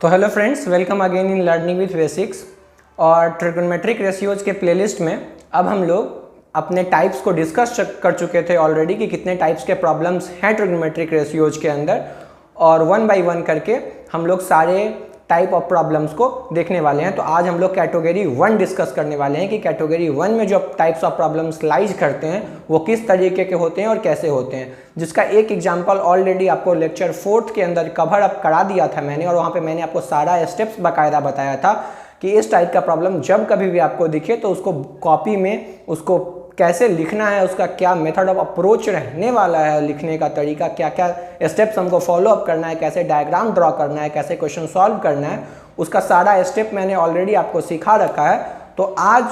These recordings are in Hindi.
तो hello friends, welcome again in learning with basics. और ट्रिगोनोमेट्रिक रेशियोज के प्लेलिस्ट में अब हम लोग अपने टाइप्स को डिस्कस कर चुके थे ऑलरेडी कि कितने टाइप्स के प्रॉब्लम्स हैं ट्रिगोनोमेट्रिक रेशियोज के अंदर, और वन बाय वन करके हम लोग सारे टाइप ऑफ प्रॉब्लम्स को देखने वाले हैं। तो आज हम लोग कैटेगरी 1 डिस्कस करने वाले हैं कि कैटेगरी 1 में जो टाइप्स ऑफ प्रॉब्लम्स लाइज करते हैं वो किस तरीके के होते हैं और कैसे होते हैं, जिसका एक एग्जांपल ऑलरेडी आपको लेक्चर 4 के अंदर कवर अप करा दिया था मैंने, और वहाँ पे मैंने आपको सारा स्टेप्स बाकायदा बताया था कि इस टाइप का प्रॉब्लम जब कभी भी आपको दिखे तो उसको कॉपी में उसको कैसे लिखना है, उसका क्या मेथड ऑफ अप्रोच रहने वाला है, लिखने का तरीका, क्या क्या स्टेप्स हमको फॉलो अप करना है, कैसे डायग्राम ड्रॉ करना है, कैसे क्वेश्चन सॉल्व करना है, उसका सारा स्टेप मैंने ऑलरेडी आपको सिखा रखा है। तो आज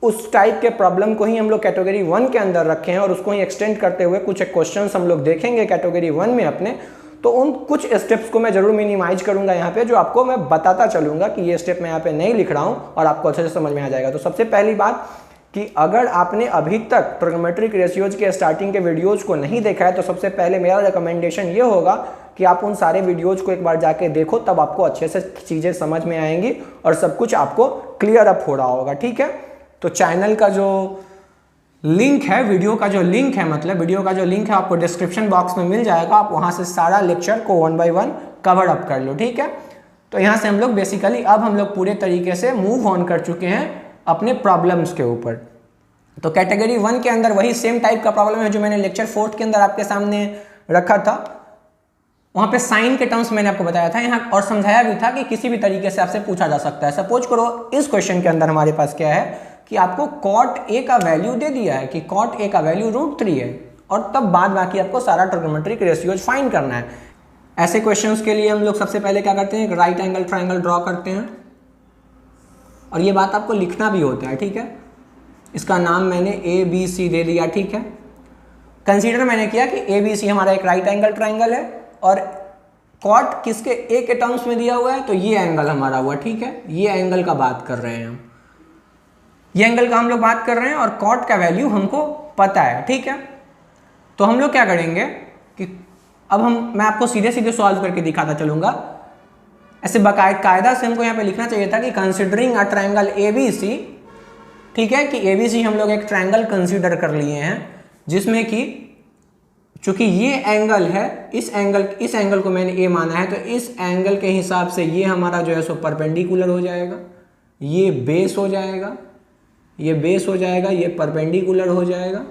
उस टाइप के प्रॉब्लम को ही हम लोग कैटेगरी 1 के अंदर रखे हैं और उसको ही एक्सटेंड करते हुए कुछ क्वेश्चन हम लोग देखेंगे कैटेगरी 1 में अपने। तो उन कुछ स्टेप्स को मैं जरूर मिनिमाइज करूंगा यहाँ पे, जो आपको मैं बताता चलूंगा कि ये स्टेप मैं यहाँ पे नहीं लिख रहा हूँ और आपको अच्छे से समझ में आ जाएगा। तो सबसे पहली बात कि अगर आपने अभी तक ट्रिगोनोमेट्रिक रेशियोज के स्टार्टिंग के वीडियोज को नहीं देखा है तो सबसे पहले मेरा रिकमेंडेशन ये होगा कि आप उन सारे वीडियोज को एक बार जाके देखो, तब आपको अच्छे से चीज़ें समझ में आएंगी और सब कुछ आपको क्लियर अप हो रहा होगा। ठीक है, तो चैनल का जो लिंक है, वीडियो का जो लिंक है, मतलब वीडियो का जो लिंक है आपको डिस्क्रिप्शन बॉक्स में मिल जाएगा। आप वहाँ से सारा लेक्चर को 1 बाय 1 कवर अप कर लो। ठीक है, तो यहाँ से हम लोग बेसिकली अब हम लोग पूरे तरीके से मूव ऑन कर चुके हैं अपने प्रॉब्लम्स के ऊपर। तो कैटेगरी 1 के अंदर वही सेम टाइप का प्रॉब्लम है जो मैंने लेक्चर 4 के अंदर आपके सामने रखा था। वहाँ पे साइन के टर्म्स मैंने आपको बताया था यहाँ, और समझाया भी था कि किसी भी तरीके से आपसे पूछा जा सकता है। सपोज करो इस क्वेश्चन के अंदर हमारे पास क्या है कि आपको कॉट ए का वैल्यू दे दिया है कि कॉट ए का वैल्यू √3 है, और तब बाद बाकी आपको सारा ट्रिगोनोमेट्रिक रेशियोज फाइंड करना है। ऐसे क्वेश्चंस के लिए हम लोग सबसे पहले क्या करते हैं, एक राइट एंगल ट्राइंगल ड्रॉ करते हैं, और ये बात आपको लिखना भी होता है। ठीक है, इसका नाम मैंने ABC दे दिया। ठीक है, कंसीडर मैंने किया कि ABC हमारा एक राइट एंगल ट्राइंगल है और कॉट किसके ए के टर्म्स में दिया हुआ है, तो ये एंगल हमारा हुआ। ठीक है, ये एंगल का बात कर रहे हैं हम, ये एंगल का हम लोग बात कर रहे हैं और कॉट का वैल्यू हमको पता है। ठीक है, तो हम लोग क्या करेंगे कि अब मैं आपको सीधे सीधे सॉल्व करके दिखाता चलूंगा। ऐसे कायदा से हमको यहाँ पे लिखना चाहिए था कि कंसिडरिंग अ ट्राइंगल ABC, ठीक है, कि ABC हम लोग एक ट्राइंगल कंसीडर कर लिए हैं जिसमें कि चूंकि ये एंगल है, इस एंगल को मैंने A माना है, तो इस एंगल के हिसाब से ये हमारा जो है सो परपेंडिकुलर हो जाएगा, ये बेस हो जाएगा, ये बेस हो जाएगा, ये परपेंडिकुलर हो जाएगा।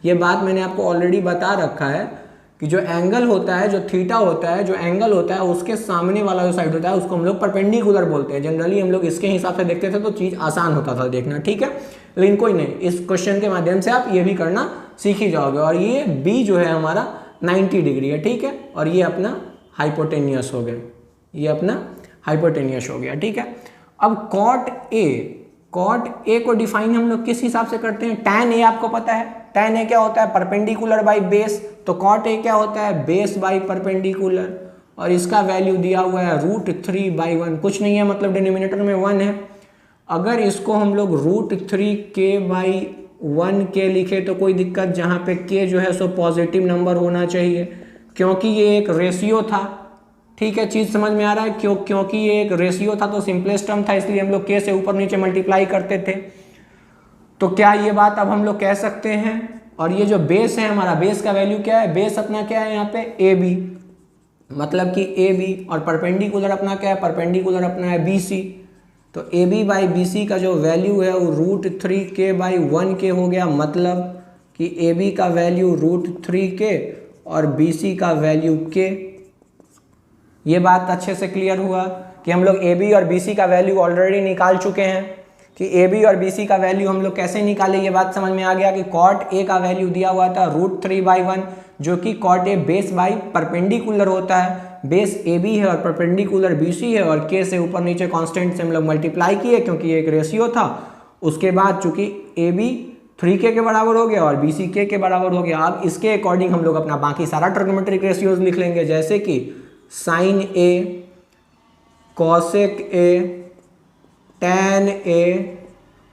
ये बात मैंने आपको ऑलरेडी बता रखा है कि जो एंगल होता है, जो थीटा होता है, जो एंगल होता है, उसके सामने वाला जो साइड होता है उसको हम लोग परपेंडिकुलर बोलते हैं। जनरली हम लोग इसके हिसाब से देखते थे तो चीज़ आसान होता था देखना। ठीक है, लेकिन कोई नहीं, इस क्वेश्चन के माध्यम से आप ये भी करना सीख ही जाओगे। और ये B जो है हमारा 90 डिग्री है। ठीक है, और ये अपना हाइपोटेनियस हो गया, ये अपना हाइपोटेनियस हो गया। ठीक है, अब कॉट ए को डिफाइन हम लोग किस हिसाब से करते हैं, tan A आपको पता है, tan A क्या होता है, परपेंडिकुलर बाई बेस, तो कॉट ए क्या होता है, बेस बाई परपेंडिकुलर, और इसका वैल्यू दिया हुआ है √3/1, कुछ नहीं है, मतलब डिनोमिनेटर में 1 है। अगर इसको हम लोग √3k/1 के लिखे तो कोई दिक्कत, जहाँ पे k जो है सो पॉजिटिव नंबर होना चाहिए क्योंकि ये एक रेशियो था। ठीक है, चीज़ समझ में आ रहा है, क्योंकि ये एक रेशियो था तो सिंपलेस्ट टर्म था, इसलिए हम लोग k से ऊपर नीचे मल्टीप्लाई करते थे। तो क्या ये बात अब हम लोग कह सकते हैं, और ये जो बेस है हमारा, बेस का वैल्यू क्या है, बेस अपना क्या है यहाँ पे AB, मतलब कि AB, और परपेंडिकुलर अपना क्या है, परपेंडिकुलर अपना है BC। तो AB/BC का जो वैल्यू है वो √3k/1 हो गया, मतलब कि AB का वैल्यू √3k और BC का वैल्यू k। ये बात अच्छे से क्लियर हुआ कि हम लोग AB और BC का वैल्यू ऑलरेडी निकाल चुके हैं कि AB और BC का वैल्यू हम लोग कैसे निकाले। ये बात समझ में आ गया कि कॉट A का वैल्यू दिया हुआ था √3/1, जो कि cot A base by perpendicular होता है, बेस AB है और परपेंडिकुलर BC है, और K से ऊपर नीचे कांस्टेंट से हम लोग मल्टीप्लाई किए क्योंकि ये एक रेशियो था। उसके बाद चूंकि AB 3k के बराबर हो गया और BC k के बराबर हो गया। अब इसके अकॉर्डिंग हम लोग अपना बाकी सारा ट्रिगोनोमेट्रिक रेशियोज लिख लेंगे, जैसे कि sine A, cosec A, tan A,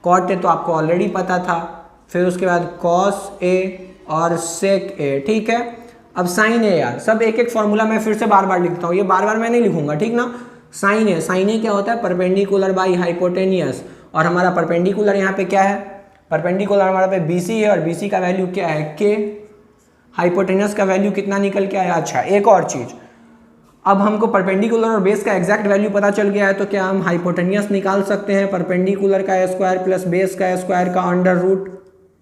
cot A तो आपको ऑलरेडी पता था, फिर उसके बाद कॉस A और सेक A। ठीक है, अब साइन A यार, सब एक एक फॉर्मूला मैं फिर से बार बार लिखता हूँ, ये बार बार मैं नहीं लिखूंगा, ठीक ना। साइन ए, साइन ए क्या होता है? परपेंडिकुलर बाई हाइपोटेनियस, और हमारा परपेंडिकुलर यहाँ पे क्या है? परपेंडिकुलर हमारा पे BC है और BC का वैल्यू क्या है? K। हाइपोटेनियस का वैल्यू कितना निकल के आया? अच्छा, एक और चीज़, अब हमको परपेंडिकुलर और बेस का एग्जैक्ट वैल्यू पता चल गया है, तो क्या हम हाइपोटेनियस निकाल सकते हैं? परपेंडिकुलर का स्क्वायर प्लस बेस का स्क्वायर का अंडर रूट,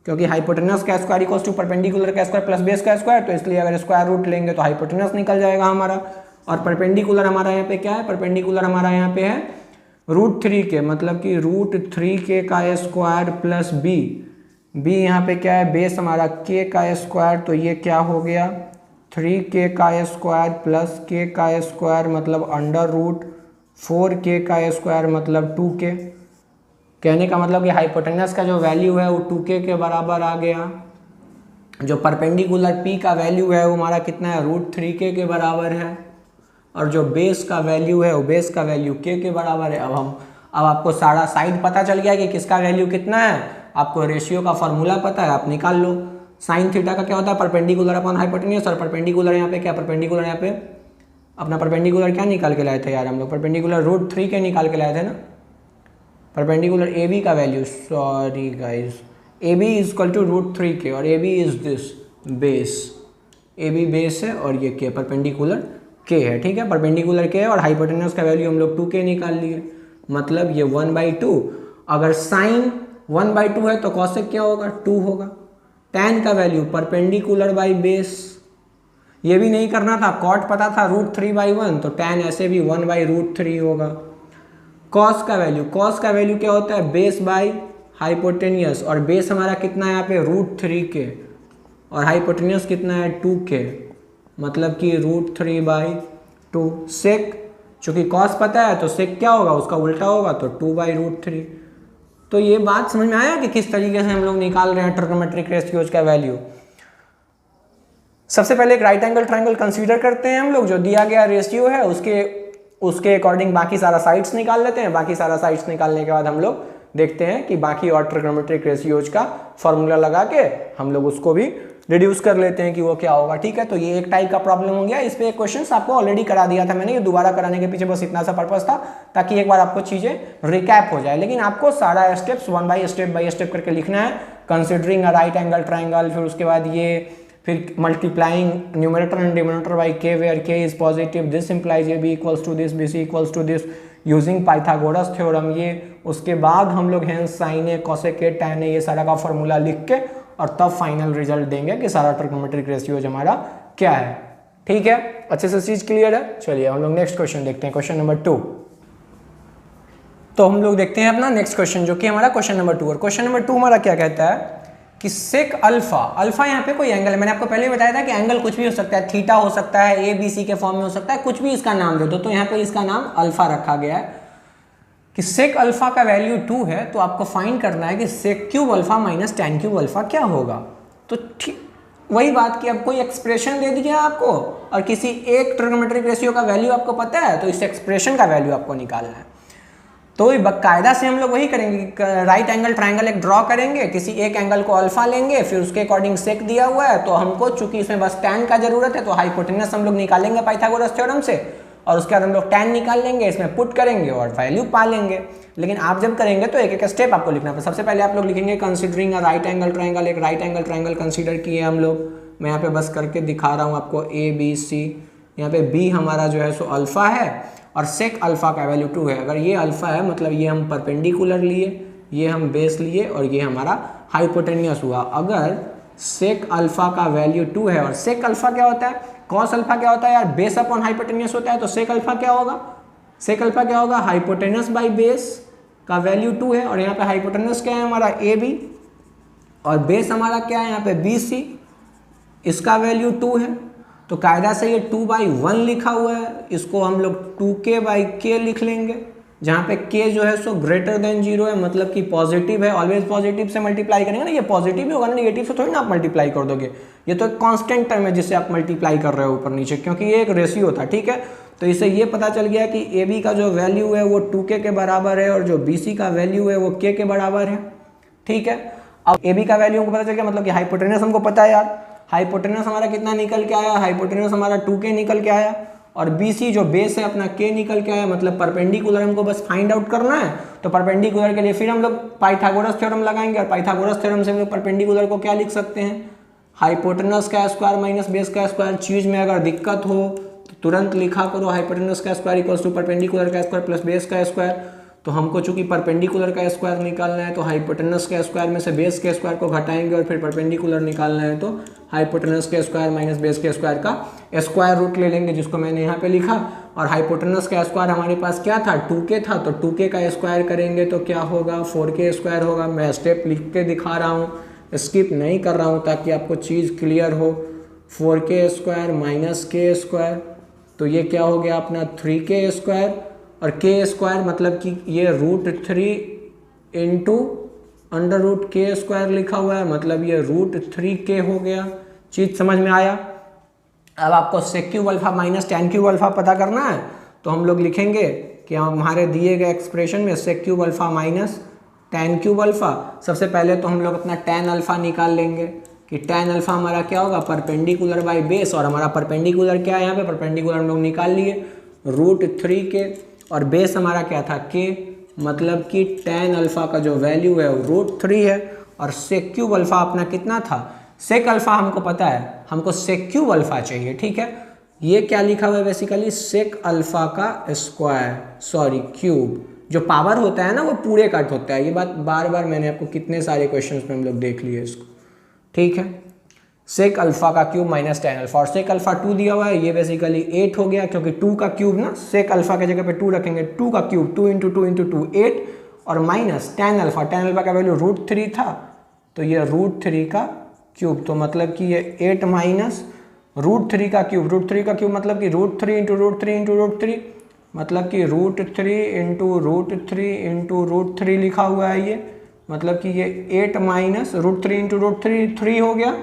क्योंकि हाइपोटेनस का स्क्वायर इक्वल्स टू परपेंडिकुलर का स्क्वायर प्लस बेस का स्क्वायर, तो इसलिए अगर स्क्वायर रूट लेंगे तो हाइपोटेनस निकल जाएगा हमारा। और परपेंडिकुलर हमारा यहाँ पे क्या है? परपेंडिकुलर हमारा यहाँ पे है √3 के, मतलब कि √3 के का स्क्वायर प्लस बी यहाँ पे क्या है? बेस हमारा के का स्क्वायर, तो ये क्या हो गया? 3k का स्क्वायर प्लस k का स्क्वायर मतलब अंडर रूट 4k का स्क्वायर मतलब 2k। कहने का मतलब कि हाइपोटेनस का जो वैल्यू है वो 2k के बराबर आ गया। जो परपेंडिकुलर p का वैल्यू है वो हमारा कितना है? √3k के बराबर है। और जो बेस का वैल्यू है वो बेस का वैल्यू k के बराबर है। अब आपको सारा साइड पता चल गया कि किसका वैल्यू कितना है। आपको रेशियो का फॉर्मूला पता है, आप निकाल लो। साइन थीटा का क्या होता है? Perpendicular upon hypotenuse. और परपेंडिकुलर यहाँ पे क्या? परपेंडिकुलर यहाँ पे अपना परपेंडिकुलर क्या निकाल के लाए थे यार हम लोग? परपेंडिकुलर √3 के निकाल के लाए थे ना। परपेंडिकुलर AB का value, sorry guys, AB is equal to √3 के, और AB is this base, AB base है और ये के परपेंडिकुलर K है, ठीक है। परपेंडिकुलर K है और हाइपोटेनस का वैल्यू हम लोग 2K निकाल लिए, मतलब ये 1/2। अगर साइन 1/2 है तो कॉसेक क्या होगा? 2 होगा। tan का वैल्यू परपेंडिकुलर बाई बेस, ये भी नहीं करना था, कॉट पता था √3/1, तो tan ऐसे भी 1/√3 होगा। कॉस का वैल्यू क्या होता है? बेस बाई हाइपोटेनियस, और बेस हमारा कितना है यहाँ पे? √3k, और हाइपोटेनियस कितना है? 2k, मतलब कि √3/2। सेक, चूंकि कॉस पता है तो सेक क्या होगा? उसका उल्टा होगा, तो 2/√3। तो ये बात समझ में आया कि किस तरीके से हम लोग निकाल रहे हैं ट्रिग्नोमेट्रिक रेशियोज का वैल्यू। सबसे पहले एक राइट एंगल ट्रायंगल कंसीडर करते हैं हम लोग, जो दिया गया रेशियो है उसके अकॉर्डिंग बाकी सारा साइड्स निकाल लेते हैं। बाकी सारा साइड्स निकालने के बाद हम लोग देखते हैं कि बाकी और ट्रिग्नोमेट्रिक रेशियोज का फॉर्मूला लगा के हम लोग उसको भी रिड्यूस कर लेते हैं कि वो क्या होगा, ठीक है। तो ये एक टाइप का प्रॉब्लम हो गया। इस पे एक क्वेश्चन आपको ऑलरेडी करा दिया था मैंने, ये दोबारा कराने के पीछे बस इतना सा पर्पस था ताकि एक बार आपको चीजें रिकैप हो जाए। लेकिन आपको सारा स्टेप्स स्टेप बाय स्टेप करके लिखना है, considering a right angle triangle, फिर उसके बाद ये, फिर multiplying numerator and denominator by k where k is positive, this implies AB equals to this, BC equals to this, using Pythagoras theorem. ये उसके बाद हम लोग hence sine A, cosec A, tan A, ये सारा का फॉर्मूला लिख के और तब फाइनल रिजल्ट देंगे कि सारा ट्रिग्नोमेट्रिक रेशियोज हमारा क्या है, ठीक है। अच्छे से चीज क्लियर है। चलिए हम लोग नेक्स्ट क्वेश्चन देखते हैं, क्वेश्चन नंबर 2। तो हम लोग देखते हैं अपना नेक्स्ट क्वेश्चन, जो कि हमारा क्वेश्चन नंबर 2। और क्वेश्चन नंबर 2 हमारा क्या कहता है कि सेक अल्फा यहाँ पे कोई एंगल है। मैंने आपको पहले ही बताया था कि एंगल कुछ भी हो सकता है, थीटा हो सकता है, ABC के फॉर्म में हो सकता है, कुछ भी इसका नाम दे दो। तो यहाँ पे इसका नाम अल्फा रखा गया है कि सेक अल्फा का वैल्यू 2 है। तो आपको फाइंड करना है कि sec cube alpha minus tan cube alpha क्या होगा। तो ठीक वही बात कि अब कोई एक्सप्रेशन दे दिया आपको और किसी एक ट्रिग्नोमेट्रिक रेशियो का वैल्यू आपको पता है, तो इस एक्सप्रेशन का वैल्यू आपको निकालना है। तो बाकायदा से हम लोग वही करेंगे, राइट एंगल ट्रायंगल एक ड्रॉ करेंगे, किसी एक एंगल को अल्फा लेंगे, फिर उसके अकॉर्डिंग सेक दिया हुआ है, तो हमको चूंकि इसमें बस टैन का जरूरत है तो हाइपोटेनस हम लोग निकालेंगे पाइथागोरस थ्योरम से, और उसके बाद हम लोग टैन निकाल लेंगे, इसमें पुट करेंगे और वैल्यू पा लेंगे। लेकिन आप जब करेंगे तो एक एक स्टेप आपको लिखना पड़ेगा। सबसे पहले आप लोग लिखेंगे कंसीडरिंग अ राइट एंगल ट्रायंगल, एक राइट एंगल ट्रायंगल कंसीडर किए हम लोग। मैं यहाँ पे बस करके दिखा रहा हूँ आपको, ABC, यहाँ पे B हमारा जो है सो अल्फा है और सेक अल्फा का वैल्यू 2 है। अगर ये अल्फा है मतलब ये हम परपेंडिकुलर लिए, ये हम बेस लिए और ये हमारा हाइपोटेनियस हुआ। अगर सेक अल्फा का वैल्यू 2 है और सेक अल्फा क्या होता है, कॉस अल्फा क्या होता है यार, बेस अपॉन हाइपोटेनियस होता है। तो सेक अल्फा क्या होगा, सेक अल्फा क्या होगा, हाइपोटेनस बाई बेस का वैल्यू 2 है, और यहाँ पे हाइपोटेनस क्या है हमारा AB, और बेस हमारा क्या है यहाँ पे BC, इसका वैल्यू 2 है। तो कायदा से ये 2/1 लिखा हुआ है, इसको हम लोग 2k/k लिख लेंगे, जहाँ पे k जो है सो ग्रेटर देन 0 है, मतलब कि पॉजिटिव है। ऑलवेज पॉजिटिव से मल्टीप्लाई करेंगे ना, ये पॉजिटिव ही होगा ना, नेगेटिव से थोड़ी ना आप मल्टीप्लाई कर दोगे। ये तो एक कांस्टेंट टर्म है जिससे आप मल्टीप्लाई कर रहे हो ऊपर नीचे, क्योंकि ये एक रेशियो था, ठीक है। तो इससे ये पता चल गया कि AB का जो वैल्यू है वो 2k के बराबर है और जो BC का वैल्यू है वो k के बराबर है, ठीक है। अब AB का वैल्यू हमको पता चल गया, मतलब कि हाइपोटेनस हमको पता है यार, हाइपोटेनस हमारा कितना निकल के आया, हाइपोटेनस हमारा 2k निकल के आया, और BC जो बेस है अपना K निकल के आया, मतलब परपेंडिकुलर हमको बस फाइंड आउट करना है। तो परपेंडिकुलर के लिए फिर हम लोग पाइथागोरस थ्योरम लगाएंगे, और पाइथागोरस थ्योरम से हम लोग परपेंडिकुलर को क्या लिख सकते हैं, हाइपोटेनस का स्क्वायर माइनस बेस का स्क्वायर। चीज में अगर दिक्कत हो तो तुरंत लिखा करो, हाइपोटेनस का स्क्वायर इक्वल्स टू परपेंडिकुलर का स्क्वायर प्लस बेस का स्क्वायर। तो हमको चूंकि परपेंडिकुलर का स्क्वायर निकालना है तो हाइपोटेनस के स्क्वायर में से बेस के स्क्वायर को घटाएंगे, और फिर परपेंडिकुलर निकालना है तो हाइपोटेनस के स्क्वायर माइनस बेस के स्क्वायर का स्क्वायर रूट ले लेंगे, जिसको मैंने यहाँ पे लिखा। और हाइपोटेनस का स्क्वायर हमारे पास क्या था, 2k था, तो 2k का स्क्वायर करेंगे तो क्या होगा, 4k स्क्वायर होगा। मैं स्टेप लिख के दिखा रहा हूँ, स्किप नहीं कर रहा हूँ, ताकि आपको चीज़ क्लियर हो। 4k square minus k square, तो ये क्या हो गया अपना 3k स्क्वायर, और k स्क्वायर मतलब कि ये √3 इंटू अंडर रूट के स्क्वायर लिखा हुआ है, मतलब ये √3k हो गया। चीज़ समझ में आया। अब आपको sec cube alpha minus tan cube alpha पता करना है, तो हम लोग लिखेंगे कि हमारे दिए गए एक्सप्रेशन में sec cube alpha minus tan cube alpha. सबसे पहले तो हम लोग अपना टैन अल्फा निकाल लेंगे कि टैन अल्फा हमारा क्या होगा, परपेंडिकुलर बाई बेस, और हमारा परपेंडिकुलर क्या है यहाँ पे, परपेंडिकुलर हम लोग निकाल लिए √3k, और बेस हमारा क्या था k, मतलब कि टैन अल्फा का जो वैल्यू है वो √3 है। और सेक क्यूब अल्फा अपना कितना था, सेक अल्फा हमको पता है, हमको सेक क्यूब अल्फा चाहिए, ठीक है। ये क्या लिखा हुआ है बेसिकली, सेक अल्फा का स्क्वायर, सॉरी क्यूब। जो पावर होता है ना वो पूरे कट होता है, ये बात बार बार मैंने आपको कितने सारे क्वेश्चंस में हम लोग देख लिए इसको, ठीक है। सेक अल्फा का क्यूब माइनस टैन अल्फा, और सेक अल्फा 2 दिया हुआ है, ये बेसिकली 8 हो गया, क्योंकि 2 का क्यूब ना, सेक अल्फा के जगह पे 2 रखेंगे, 2 का क्यूब 2 इंटू 2 इंटू 2 8, और माइनस टैन अल्फा का वैल्यू √3 था, तो ये √3 का क्यूब, तो मतलब कि ये 8 माइनस √3 का क्यूब, √3 का क्यूब मतलब कि √3 इंटू √3 इंटू √3, मतलब कि √3 इंटू √3 इंटू √3 लिखा हुआ है ये, मतलब कि ये 8 माइनस √3 इंटू √3 3 हो गया,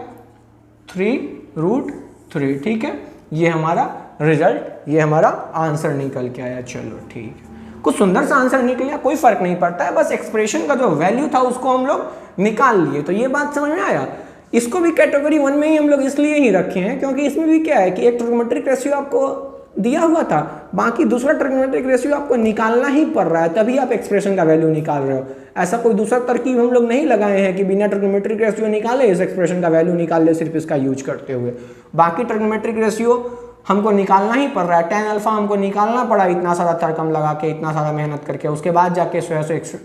3√3, ठीक है। ये हमारा रिजल्ट, ये हमारा आंसर निकल के आया। चलो ठीक है, कुछ सुंदर सा आंसर निकल, कोई फर्क नहीं पड़ता है, बस एक्सप्रेशन का जो वैल्यू था उसको हम लोग निकाल लिए। तो ये बात समझ में आया। इसको भी कैटेगरी 1 में ही हम लोग इसलिए ही रखे हैं क्योंकि इसमें भी क्या है कि एक ट्रिग्नोमेट्रिक रेशियो आपको दिया हुआ था, बाकी दूसरा ट्रिग्नोमेट्रिक रेशियो आपको निकालना ही पड़ रहा है, तभी आप एक्सप्रेशन का वैल्यू निकाल रहे हो। ऐसा कोई दूसरा तरकीब हम लोग नहीं लगाए हैं कि बिना ट्रिग्नोमेट्रिक रेशियो निकाले इस एक्सप्रेशन का वैल्यू निकाल ले, सिर्फ इसका यूज करते हुए। बाकी ट्रिग्नोमेट्रिक रेशियो हमको निकालना ही पड़ रहा है, टैन अल्फा हमको निकालना पड़ा इतना सारा तर्कम लगा के, इतना सारा मेहनत करके, उसके बाद जाके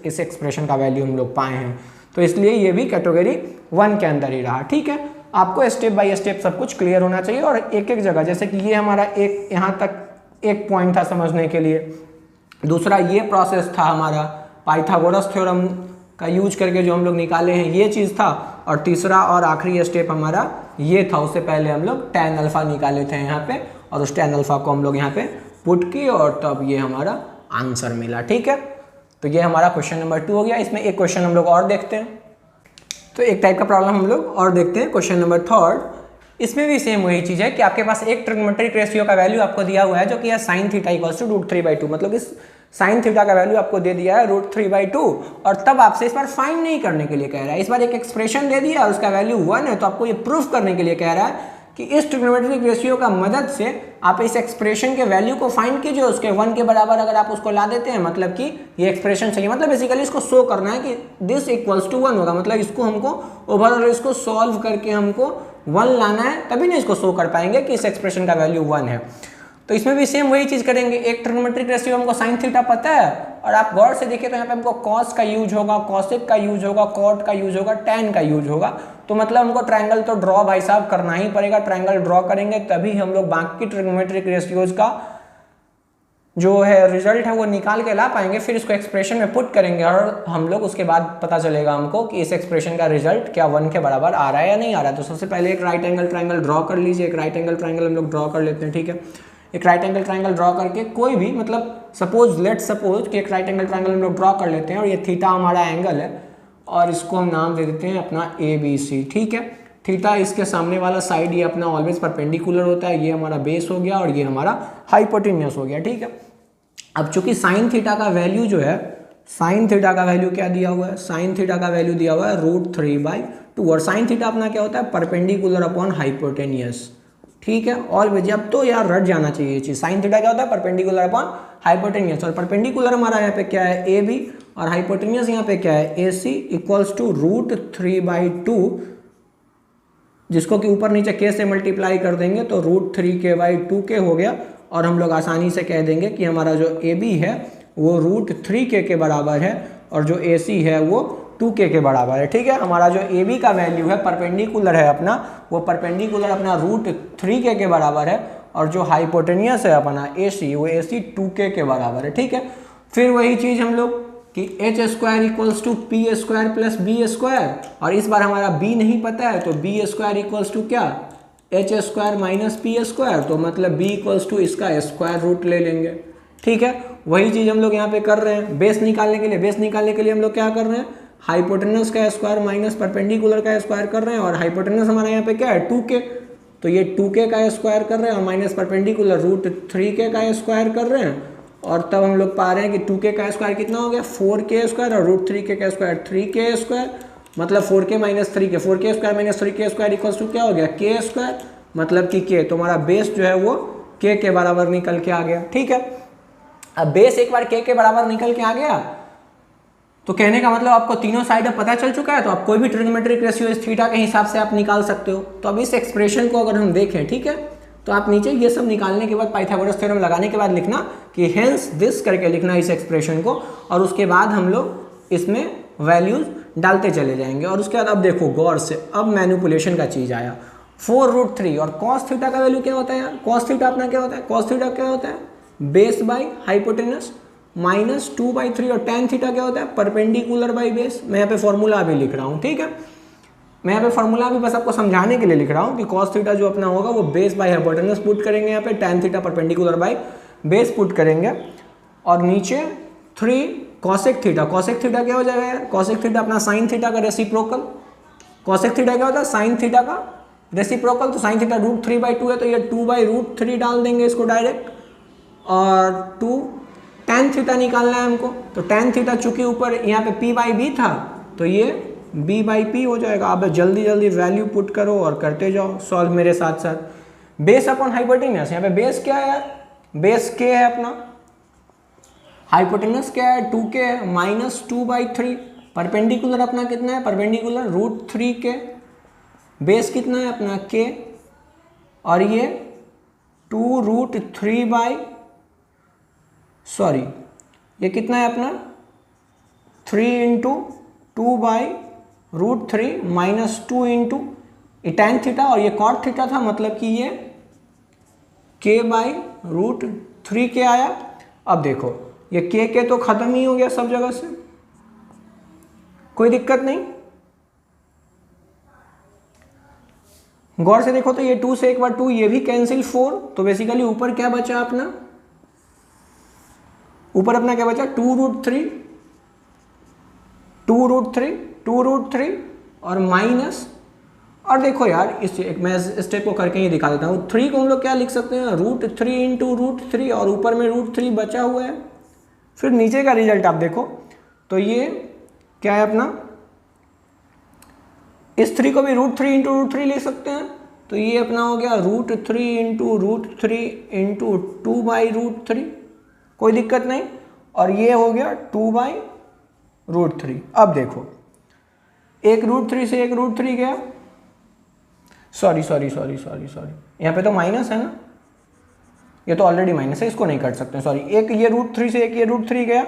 इस एक्सप्रेशन का वैल्यू हम लोग पाए हैं। तो इसलिए ये भी कैटेगरी 1 के अंदर ही रहा, ठीक है। आपको स्टेप बाय स्टेप सब कुछ क्लियर होना चाहिए, और एक एक जगह, जैसे कि ये हमारा एक यहाँ तक एक पॉइंट था समझने के लिए, दूसरा ये प्रोसेस था हमारा पाइथागोरस थ्योरम का यूज करके जो हम लोग निकाले हैं ये चीज़ था, और तीसरा और आखिरी स्टेप हमारा ये था। उससे पहले हम लोग टैन अल्फा निकाले थे यहाँ पे, और उस टैन अल्फा को हम लोग यहाँ पे पुट किए, और तब ये हमारा आंसर मिला, ठीक है। तो ये हमारा क्वेश्चन नंबर 2 हो गया। इसमें एक क्वेश्चन हम लोग और देखते हैं, तो एक टाइप का प्रॉब्लम हम लोग और देखते हैं, क्वेश्चन नंबर 3। इसमें भी सेम वही चीज़ है कि आपके पास एक ट्रिग्नोमेट्रिक रेशियो का वैल्यू आपको दिया हुआ है जो कि है साइन थीटा इक्वल्स टू √3/2, मतलब इस साइन थीटा का वैल्यू आपको दे दिया है √3/2, और तब आपसे इस बार फाइंड नहीं करने के लिए कह रहा है, इस बार एक एक्सप्रेशन दे दिया और उसका वैल्यू 1 है, तो आपको ये प्रूफ करने के लिए कह रहा है कि इस ट्रिग्नोमेट्रिक रेशियो का मदद से आप इस एक्सप्रेशन के वैल्यू को फाइंड कीजिए, उसके 1 के बराबर अगर आप उसको ला देते हैं, मतलब कि ये एक्सप्रेशन चाहिए, मतलब बेसिकली इसको शो करना है कि दिस इक्वल्स टू 1 होगा, मतलब इसको हमको ओवरऑल इसको सॉल्व करके हमको 1 लाना है, तभी ना इसको शो कर पाएंगे कि इस एक्सप्रेशन का वैल्यू 1 है। तो इसमें भी सेम वही चीज़ करेंगे। एक ट्रिग्नोमेट्रिक रेशियो हमको साइन थीटा पता है, और आप गौर से देखिए तो यहाँ पे हमको कॉस का यूज होगा, कॉसेक का यूज होगा, कॉट का यूज होगा, टैन का यूज होगा, तो मतलब हमको ट्रायंगल तो ड्रॉ भाई साहब करना ही पड़ेगा। ट्रायंगल ड्रॉ करेंगे तभी हम लोग बाकी ट्रिग्नोमेट्रिक रेशियोज का जो है रिजल्ट है वो निकाल के ला पाएंगे, फिर इसको एक्सप्रेशन में पुट करेंगे, और हम लोग उसके बाद पता चलेगा हमको कि इस एक्सप्रेशन का रिजल्ट क्या 1 के बराबर आ रहा है या नहीं आ रहा है। तो सबसे पहले एक राइट एंगल ट्रायंगल ड्रॉ कर लीजिए। एक राइट एंगल ट्रायंगल हम लोग ड्रॉ कर लेते हैं, ठीक है। एक राइट एंगल ट्रायंगल ड्रॉ करके कोई भी, मतलब लेट्स सपोज कि एक राइट एंगल ट्रायंगल हम लोग ड्रॉ कर लेते हैं, और ये थीटा हमारा एंगल है, और इसको हम नाम दे देते हैं अपना ABC, ठीक है। थीटा इसके सामने वाला साइड ये अपना ऑलवेज परपेंडिकुलर होता है, ये हमारा बेस हो गया, और ये हमारा हाइपोटेन्यूस हो गया, ठीक है। अब चूंकि साइन थीटा का वैल्यू जो है, साइन थीटा का वैल्यू क्या दिया हुआ है, साइन थीटा का वैल्यू दिया हुआ है √3/2, और साइन थीटा अपना क्या होता है, परपेंडिकुलर अपॉन हाइपोटेन्यूस, ठीक है। और भेजिए अब तो यार रट जाना चाहिए ये चीज़। साइन थीटा क्या होता है? परपेंडिकुलर अपॉन हाइपोटेनियस, और परपेंडिकुलर हमारा यहाँ पे क्या है? ए बी, और हाइपोटेनियस यहाँ पे क्या है? ए सी इक्वल्स टू √3/2, जिसको कि ऊपर नीचे के से मल्टीप्लाई कर देंगे तो √3k/2k हो गया। और हम लोग आसानी से कह देंगे कि हमारा जो ए बी है वो √3k के बराबर है, और जो ए सी है वो 2k के बराबर है। ठीक है, हमारा जो ए बी का वैल्यू है परपेंडिकुलर है अपना, वो परपेंडिकुलर अपना √3k के बराबर है, और जो हाइपोटेनियस है अपना ए सी, वो ए सी 2k के बराबर है। ठीक है, फिर वही चीज़ हम लोग कि h² equals to p² plus b², और इस बार हमारा b नहीं पता है तो b² इक्वल्स टू क्या? h² माइनस p², तो मतलब b इक्वल्स टू इसका स्क्वायर रूट ले लेंगे। ठीक है, वही चीज़ हम लोग यहाँ पे कर रहे हैं। बेस निकालने के लिए हम लोग क्या कर रहे हैं? हाइपोटेनस का स्क्वायर माइनस परपेंडिकुलर का स्क्वायर कर रहे हैं, और हाइपोटेनस हमारा यहाँ पे क्या है? 2k, तो ये 2k का स्क्वायर कर रहे हैं, और माइनस परपेंडिकुलर √3k का स्क्वायर कर रहे हैं, और तब हम लोग पा रहे हैं कि 2k का स्क्वायर कितना हो गया? 4k², और √3k का स्क्वायर 3k², मतलब 4k minus 3k, 4k² minus 3k² equals to क्या हो गया? k², मतलब कि k, तो हमारा बेस जो है वो k के बराबर निकल के आ गया। ठीक है, अब बेस एक बार k के बराबर निकल के आ गया तो कहने का मतलब आपको तीनों साइड अब पता चल चुका है, तो आप कोई भी ट्रिग्नोमेट्रिक रेशियो इस थीटा के हिसाब से आप निकाल सकते हो। तो अब इस एक्सप्रेशन को अगर हम देखें, ठीक है, तो आप नीचे ये सब निकालने के बाद पाइथागोरस थ्योरम लगाने के बाद लिखना कि हेंस दिस करके लिखना इस एक्सप्रेशन को, और उसके बाद हम लोग इसमें वैल्यूज डालते चले जाएंगे। और उसके बाद अब देखो गौर से, अब मैनिपुलेशन का चीज़ आया। 4√3 और कॉस थीटा का वैल्यू क्या होता है यार? कॉस थीटा अपना क्या होता है? कॉस थीटा क्या होता है? बेस बाई हाइपोटेनस माइनस 2/3, और टेन थीटा क्या होता है? Perpendicular by base. मैं यहाँ पे फॉर्मूला भी लिख रहा हूँ। ठीक है, मैं यहाँ पे फॉर्मूला भी बस आपको समझाने के लिए लिख रहा हूँ कि कॉस थीटा जो अपना होगा वो बेस बाई हाइपोटेनस पुट करेंगे, यहाँ पे tan theta perpendicular by base put करेंगे, और नीचे 3 कॉसेक थीटा। कॉसेक थीटा क्या हो जाएगा यार? कॉसेक थीटा अपना साइन थीटा का रेसिप्रोकल। कॉसेक थीटा क्या होता है? साइन थीटा का रेसिप्रोकल। तो साइन थीटा √3/2 है, तो ये 2/√3 डाल देंगे इसको डायरेक्ट, और 2 टेन थीटा निकालना है हमको। तो टेन थीटा चूंकि ऊपर यहाँ पे p/b था, तो ये b/p हो जाएगा। अब जल्दी जल्दी वैल्यू पुट करो और करते जाओ सॉल्व मेरे साथ साथ। बेस अपॉन हाइपोटेनस, यहाँ पे बेस क्या है यार? बेस k है अपना, हाइपोटेनस क्या है? 2k है, माइनस 2/3। परपेंडिकुलर अपना कितना है? Perpendicular √3k। बेस कितना है अपना? k, और ये 2√3 ये कितना है अपना? 3 × 2/√3 माइनस 2 × tan थीटा, और ये कॉट थीटा था, मतलब कि ये k/√3k आया। अब देखो ये k तो खत्म ही हो गया सब जगह से, कोई दिक्कत नहीं। गौर से देखो तो ये 2 से एक बार 2 ये भी कैंसिल, 4, तो बेसिकली ऊपर क्या बचा अपना? ऊपर अपना क्या बचा? 2√3 और माइनस, और देखो यार मैं इस स्टेप को करके ही दिखा देता हूँ। 3 को हम लोग क्या लिख सकते हैं? √3 × √3, और ऊपर में √3 बचा हुआ है। फिर नीचे का रिजल्ट आप देखो तो ये क्या है अपना? इस 3 को भी √3 × √3 ले सकते हैं, तो ये अपना हो गया √3 × √3 × 2/√3, कोई दिक्कत नहीं। और ये हो गया 2/√3। अब देखो एक √3 से एक √3 गया, सॉरी यहाँ पे तो माइनस है ना, ये तो ऑलरेडी माइनस है, इसको नहीं कर सकते, सॉरी। एक ये √3 से एक ये √3 गया,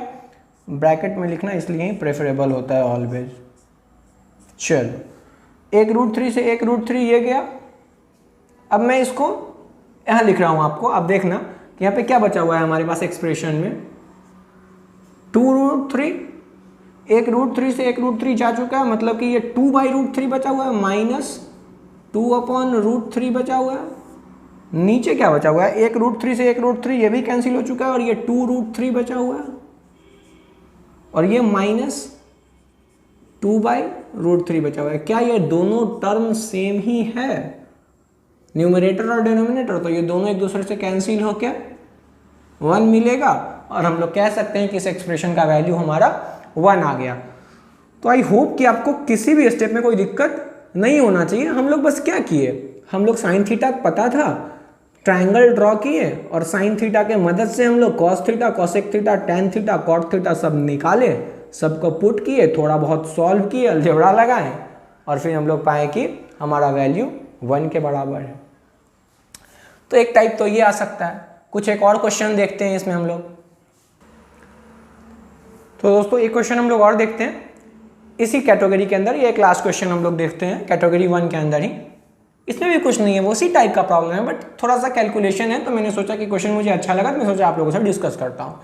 ब्रैकेट में लिखना इसलिए ही प्रेफरेबल होता है ऑलवेज। चलो एक √3 से एक √3 ये गया। अब मैं इसको यहाँ लिख रहा हूँ आपको, अब देखना कि यहाँ पे क्या बचा हुआ है हमारे पास एक्सप्रेशन में। 2√3, एक √3 से एक √3 जा चुका है, मतलब कि ये 2/√3 बचा हुआ है, माइनस 2/√3 बचा हुआ है। नीचे क्या बचा हुआ है? एक √3 से एक √3 ये भी कैंसिल हो चुका है, और ये 2√3 बचा हुआ है, और ये माइनस 2/√3 बचा हुआ है। क्या ये दोनों टर्म सेम ही है, न्यूमरेटर और डिनोमिनेटर? तो ये दोनों एक दूसरे से कैंसिल हो क्या 1 मिलेगा, और हम लोग कह सकते हैं कि इस एक्सप्रेशन का वैल्यू हमारा 1 आ गया। तो आई होप कि आपको किसी भी स्टेप में कोई दिक्कत नहीं होना चाहिए। हम लोग बस क्या किए, हम लोग साइन थीटा पता था, ट्रायंगल ड्रॉ किए और साइन थीटा के मदद से हम लोग cos theta, cosec theta, tan theta, cot theta सब निकाले, सबको पुट किए, थोड़ा बहुत सॉल्व किए, अलजेब्रा लगाए और फिर हम लोग पाए कि हमारा वैल्यू 1 के बराबर है। तो एक टाइप तो ये आ सकता है। कुछ एक और क्वेश्चन देखते हैं इसमें हम लोग। तो दोस्तों एक क्वेश्चन हम लोग और देखते हैं इसी कैटेगरी के अंदर। ये एक लास्ट क्वेश्चन हम लोग देखते हैं कैटेगरी 1 के अंदर ही। इसमें भी कुछ नहीं है, वो उसी टाइप का प्रॉब्लम है, बट थोड़ा सा कैलकुलेशन है। तो मैंने सोचा कि क्वेश्चन मुझे अच्छा लगा तो मैं सोचा आप लोगों से डिस्कस करता हूँ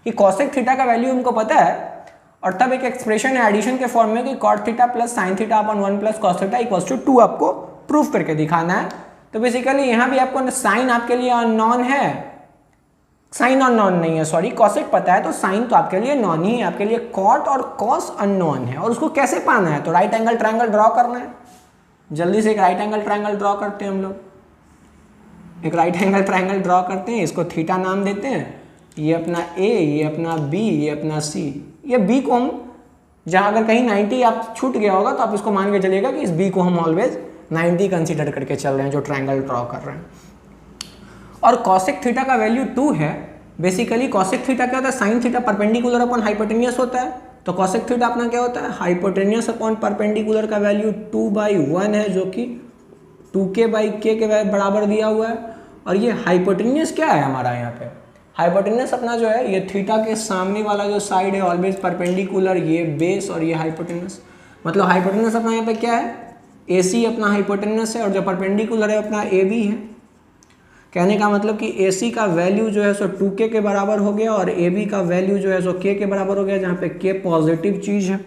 कि कॉसेक थीटा का वैल्यू हमको पता है और तब एक एक्सप्रेशन है एडिशन के फॉर्म में कि cot theta plus sine theta upon 1 plus cos theta equals to 2 आपको प्रूफ करके दिखाना है। तो बेसिकली यहाँ भी आपको साइन आपके लिए अननोन है, साइन अननोन नहीं है, सॉरी, कॉसेक पता है तो साइन तो आपके लिए नॉन ही है, आपके लिए कॉट और कॉस अननोन है। और उसको कैसे पाना है? तो राइट एंगल ट्रायंगल ड्रॉ करना है। जल्दी से एक राइट एंगल ट्रायंगल ड्रॉ करते हैं हम लोग। एक राइट एंगल ट्रायंगल ड्रॉ करते हैं, इसको थीटा नाम देते हैं। ये अपना ए, ये अपना बी, ये अपना सी। ये बी को हम जहाँ अगर कहीं 90 आप छूट गया होगा तो आप इसको मान के चलिएगा कि इस बी को हम ऑलवेज 90 कंसीडर करके चल रहे हैं जो ट्रायंगल ड्रॉ कर रहे हैं। और कॉसेक थीटा का वैल्यू 2 है। बेसिकली कॉसेक थीटा क्या होता है? Sine theta perpendicular upon hypotenuse होता है। तो कॉसेक थीटा अपना क्या होता है? हाइपोटेन्यूस अपॉन परपेंडिकुलर का वैल्यू 2/1 है, जो कि 2k/k के बराबर दिया हुआ है। और ये हाइपोटेन्यूस क्या है हमारा यहाँ पे? हाइपोटेन्यूस अपना जो है ये थीटा के सामने वाला जो साइड है ऑलवेज परपेंडिकुलर, ये बेस और ये हाइपोटेन्यूस। मतलब हाइपोटेन्यूस अपना यहाँ पे क्या है? AC अपना हाइपोटेन्यूस है और जो परपेंडिकुलर है अपना AB है। कहने का मतलब कि AC का वैल्यू जो है सो 2k के बराबर हो गया और AB का वैल्यू जो है सो k के बराबर हो गया, जहाँ पे k पॉजिटिव चीज़ है।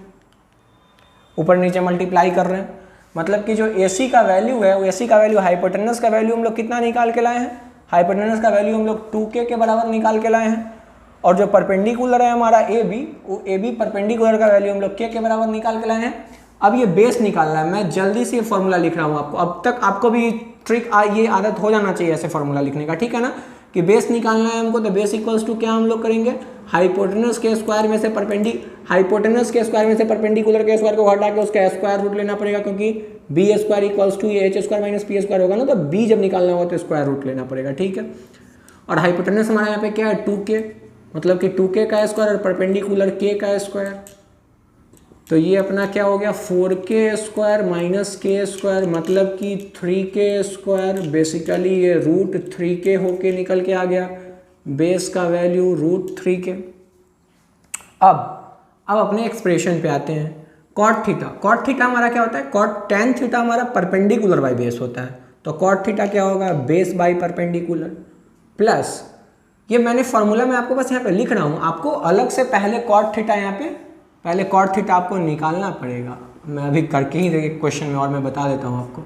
ऊपर नीचे मल्टीप्लाई कर रहे हैं, मतलब कि जो AC का वैल्यू है वो AC का वैल्यू हाइपोटेन्यूस का वैल्यू हम लोग कितना निकाल के लाए हैं? हाइपोटेन्यूस का वैल्यू हम लोग 2k के बराबर निकाल के लाए हैं। और जो परपेंडिकुलर है हमारा AB, वो AB परपेंडिकुलर का वैल्यू हम लोग k के बराबर निकाल के लाए हैं। अब ये बेस निकालना है। मैं जल्दी से फॉर्मूला लिख रहा हूँ आपको। अब तक आपको भी ट्रिक ये आदत हो जाना चाहिए ऐसे फॉर्मूला लिखने का, ठीक है ना? कि बेस निकालना है हमको, तो बेस इक्वल्स टू क्या हम लोग करेंगे? हाइपोटेन्यूस के स्क्वायर में से हाइपोटेन्यूस के स्क्वायर में से परपेंडिकुलर के स्क्वायर को हटा के उसका स्क्वायर रूट लेना पड़ेगा, क्योंकि बी स्क्वायर इक्वल्स टू ये h square minus P square होगा ना, तो b जब निकालना होगा तो स्क्वायर रूट लेना पड़ेगा, ठीक है? और हाइपोटेन्यूस हमारे यहाँ पे क्या है? 2k, मतलब कि 2k का स्क्वायर और परपेंडिकुलर k का स्क्वायर। तो ये अपना क्या हो गया? 4k square minus k square, मतलब कि 3k स्क्वायर। बेसिकली ये रूट 3k होके निकल के आ गया। बेस का वैल्यू रूट 3k। अब अपने एक्सप्रेशन पे आते हैं। कॉट थीटा हमारा क्या होता है? कॉट टेन थीटा हमारा परपेंडिकुलर बाई बेस होता है। तो कॉट थीटा क्या होगा? बेस बाई परपेंडिकुलर प्लस, ये मैंने फॉर्मूला में आपको बस यहाँ पे लिख रहा हूँ, आपको अलग से पहले कॉट थीटा यहाँ पे पहले कॉट थीटा आपको निकालना पड़ेगा। मैं अभी करके ही क्वेश्चन में और मैं बता देता हूँ आपको।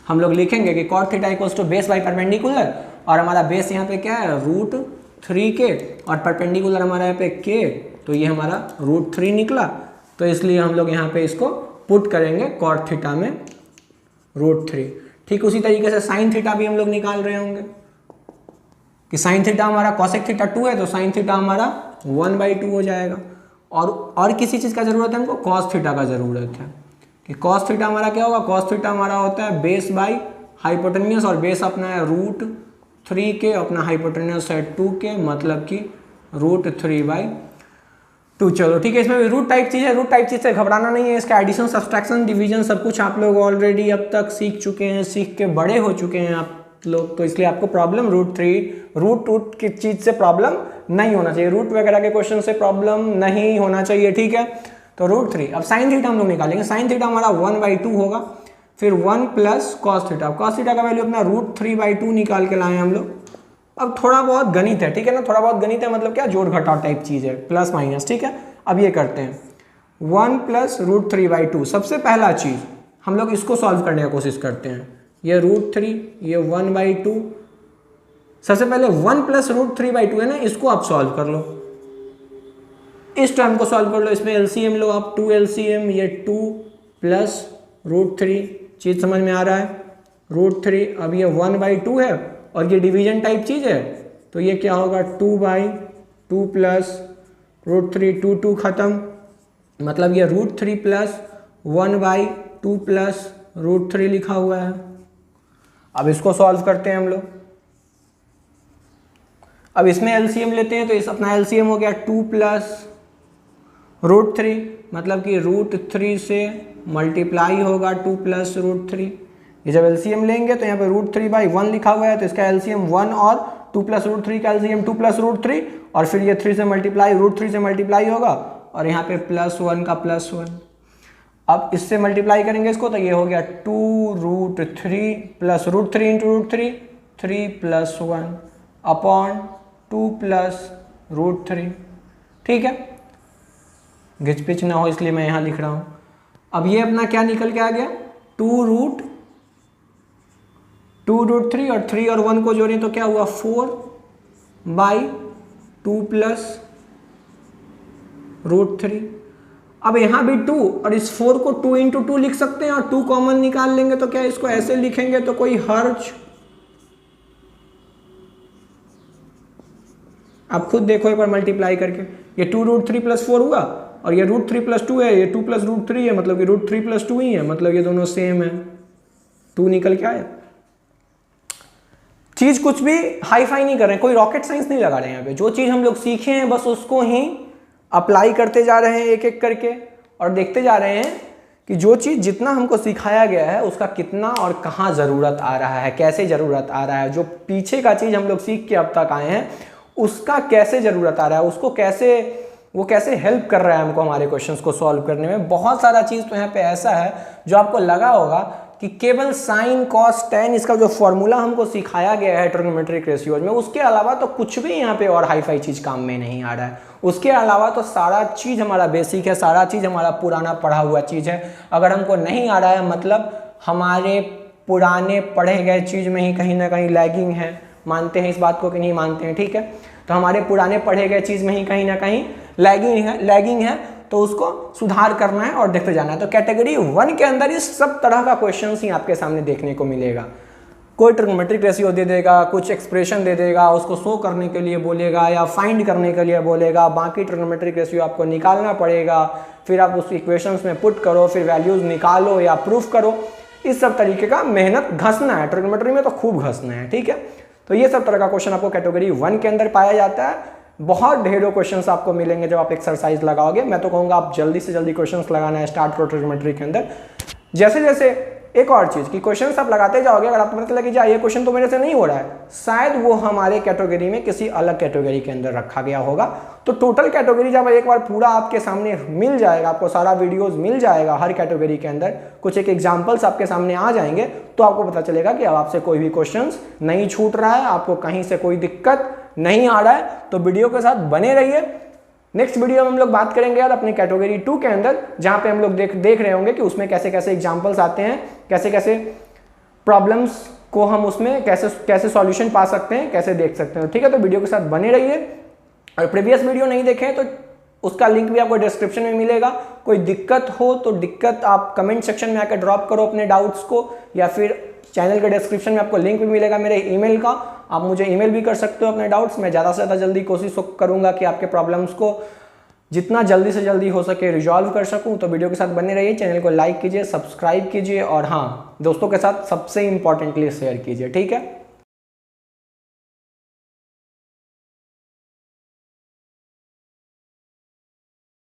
हम लोग लिखेंगे कि cot theta equals to base by perpendicular, और हमारा बेस यहाँ पे क्या है? रूट 3k, और परपेंडिकुलर हमारा यहाँ पे k, तो ये हमारा रूट 3 निकला। तो इसलिए हम लोग यहाँ पे इसको पुट करेंगे कॉट थीटा में रूट 3। ठीक उसी तरीके से साइन थीटा भी हम लोग निकाल रहे होंगे कि साइन थीटा हमारा कॉसेक थीटा 2 है, तो साइन थीटा हमारा 1/2 हो जाएगा। और किसी चीज़ का ज़रूरत है हमको? कॉस थीटा का ज़रूरत है कि कॉस थीटा हमारा क्या होगा? कॉस थीटा हमारा होता है बेस बाई हाइपोटेन्यूस, और बेस अपना है रूट 3k, अपना हाइपोटेन्यूस है 2k, मतलब कि रूट 3/2। चलो ठीक है, इसमें भी रूट टाइप चीज़ है। रूट टाइप चीज़ से घबराना नहीं है। इसका एडिशन, सब्सट्रैक्शन, डिवीजन सब कुछ आप लोग ऑलरेडी अब तक सीख चुके हैं, सीख के बड़े हो चुके हैं आप लोग। तो इसलिए आपको प्रॉब्लम रूट की चीज़ से प्रॉब्लम नहीं होना चाहिए, रूट वगैरह के क्वेश्चन से प्रॉब्लम नहीं होना चाहिए, ठीक है? तो रूट 3। अब साइन थीटा हम लोग निकालेंगे। साइन थीटा हमारा 1/2 होगा, फिर 1 plus cos theta. Cos theta का वैल्यू अपना रूट 3/2 निकाल के लाए हम लोग। अब थोड़ा बहुत गणित है, ठीक है ना? थोड़ा बहुत गणित है, मतलब क्या? जोड़ घटाव टाइप चीज़ है, प्लस माइनस, ठीक है? अब ये करते हैं 1 प्लस रूट 3/2। सबसे पहला चीज़ हम लोग इसको सॉल्व करने की कोशिश करते हैं। ये रूट 3, ये 1/2। सबसे पहले 1 प्लस रूट 3/2 है ना, इसको आप सॉल्व कर लो, इस टर्म को सॉल्व कर लो। इसमें एलसीएम लो आप, 2 LCM, ये 2 प्लस रूट 3। चीज़ समझ में आ रहा है? रूट 3, अब ये 1/2 है और ये डिवीजन टाइप चीज़ है, तो ये क्या होगा? 2/2 प्लस रूट 3, 2 खत्म, मतलब ये रूट 3 प्लस 1/2 प्लस रूट 3 लिखा हुआ है। अब इसको सॉल्व करते हैं हम लोग। अब इसमें एलसीएम लेते हैं तो इस अपना एलसीएम हो गया 2 प्लस √3, मतलब कि √3 से मल्टीप्लाई होगा 2 प्लस √3। ये जब एलसीएम लेंगे तो यहाँ पे √3/1 लिखा हुआ है तो इसका एलसीएम 1 और 2 प्लस √3 का एलसीएम 2 प्लस √3 और फिर ये 3 से मल्टीप्लाई √3 से मल्टीप्लाई होगा और यहाँ पे +1 का +1। अब इससे मल्टीप्लाई करेंगे इसको तो ये हो गया 2√3 प्लस √3 इंटू √3 3 + 1 अपॉन 2 प्लस √3। ठीक है, घिचपिच ना हो इसलिए मैं यहाँ लिख रहा हूँ। अब ये अपना क्या निकल के आ गया 2√3 और 3 और 1 को जोड़ें तो क्या हुआ 4/2 प्लस √3। अब यहाँ भी 2 और इस 4 को 2 इंटू 2 लिख सकते हैं और 2 कॉमन निकाल लेंगे तो क्या इसको ऐसे लिखेंगे तो कोई हर्ज? आप खुद देखो एक बार मल्टीप्लाई करके, ये 2√3 + 4 हुआ और ये √3 + 2 है, ये 2 + √3 है, मतलब कि √3 + 2 ही है, मतलब ये दोनों सेम है, 2 निकल के आया। चीज कुछ भी हाई फाई नहीं कर रहे हैं, कोई रॉकेट साइंस नहीं लगा रहे हैं यहाँ पे। जो चीज हम लोग सीखे हैं बस उसको ही अप्लाई करते जा रहे हैं एक एक करके और देखते जा रहे हैं कि जो चीज जितना हमको सिखाया गया है उसका कितना और कहाँ जरूरत आ रहा है, कैसे जरूरत आ रहा है। जो पीछे का चीज हम लोग सीख के अब तक आए हैं उसका कैसे जरूरत आ रहा है, उसको कैसे हेल्प कर रहा है हमको हमारे क्वेश्चंस को सॉल्व करने में। बहुत सारा चीज़ तो यहाँ पे ऐसा है जो आपको लगा होगा कि केवल साइन कॉस टेन इसका जो फॉर्मूला हमको सिखाया गया है ट्रिग्नोमेट्रिक रेशियोज में, उसके अलावा तो कुछ भी यहाँ पे और हाई फाई चीज़ काम में नहीं आ रहा है। उसके अलावा तो सारा चीज़ हमारा बेसिक है, सारा चीज़ हमारा पुराना पढ़ा हुआ चीज़ है। अगर हमको नहीं आ रहा है मतलब हमारे पुराने पढ़े गए चीज़ में ही कहीं ना कहीं लैगिंग है। मानते हैं इस बात को कि नहीं मानते हैं? ठीक है, तो हमारे पुराने पढ़े गए चीज़ में ही कहीं ना कहीं लैगिंग है तो उसको सुधार करना है और देखते जाना है। तो कैटेगरी 1 के अंदर इस सब तरह का क्वेश्चंस ही आपके सामने देखने को मिलेगा। कोई ट्रिग्नोमेट्रिक रेशियो दे देगा, कुछ एक्सप्रेशन दे देगा, उसको शो करने के लिए बोलेगा या फाइंड करने के लिए बोलेगा। बाकी ट्रिग्नोमेट्रिक रेशियो आपको निकालना पड़ेगा, फिर आप उस इक्वेशंस में पुट करो, फिर वैल्यूज निकालो या प्रूफ करो। इस सब तरीके का मेहनत घसना है, ट्रिग्नोमेट्री में तो खूब घसना है। ठीक है, तो ये सब तरह का क्वेश्चन आपको कैटेगरी 1 के अंदर पाया जाता है। बहुत ढेरों क्वेश्चंस आपको मिलेंगे जब आप एक्सरसाइज लगाओगे। मैं तो कहूँगा आप जल्दी से जल्दी क्वेश्चंस लगाना स्टार्ट करो ट्रिग्नोमेट्री के अंदर। जैसे जैसे एक और चीज़ कि क्वेश्चंस आप लगाते जाओगे, अगर आपको पता लगे जाए ये क्वेश्चन तो मेरे से नहीं हो रहा है, शायद वो हमारे कैटेगरी में किसी अलग कैटेगरी के अंदर रखा गया होगा। तो टोटल कैटेगरी जब एक बार पूरा आपके सामने मिल जाएगा, आपको सारा वीडियोस मिल जाएगा हर कैटेगरी के अंदर, कुछ एक एग्जाम्पल्स आपके सामने आ जाएंगे तो आपको पता चलेगा कि अब आपसे कोई भी क्वेश्चन नहीं छूट रहा है, आपको कहीं से कोई दिक्कत नहीं आ रहा है। तो वीडियो के साथ बने रहिए। नेक्स्ट वीडियो में हम लोग बात करेंगे यार अपने कैटेगरी 2 के अंदर, जहां पे हम लोग देख रहे होंगे कि उसमें कैसे कैसे एग्जांपल्स आते हैं, कैसे कैसे प्रॉब्लम्स को हम उसमें कैसे सॉल्यूशन पा सकते हैं, कैसे देख सकते हैं। ठीक है, तो वीडियो के साथ बने रहिए। और प्रीवियस वीडियो नहीं देखें तो उसका लिंक भी आपको डिस्क्रिप्शन में मिलेगा। कोई दिक्कत हो तो दिक्कत आप कमेंट सेक्शन में आकर ड्रॉप करो अपने डाउट्स को, या फिर चैनल के डिस्क्रिप्शन में आपको लिंक भी मिलेगा मेरे ईमेल का, आप मुझे ईमेल भी कर सकते हो अपने डाउट्स। मैं ज़्यादा से ज़्यादा जल्दी कोशिश करूँगा कि आपके प्रॉब्लम्स को जितना जल्दी से जल्दी हो सके रिजॉल्व कर सकूँ। तो वीडियो के साथ बने रहिए, चैनल को लाइक कीजिए, सब्सक्राइब कीजिए और हाँ, दोस्तों के साथ सबसे इम्पॉर्टेंटली शेयर कीजिए। ठीक है।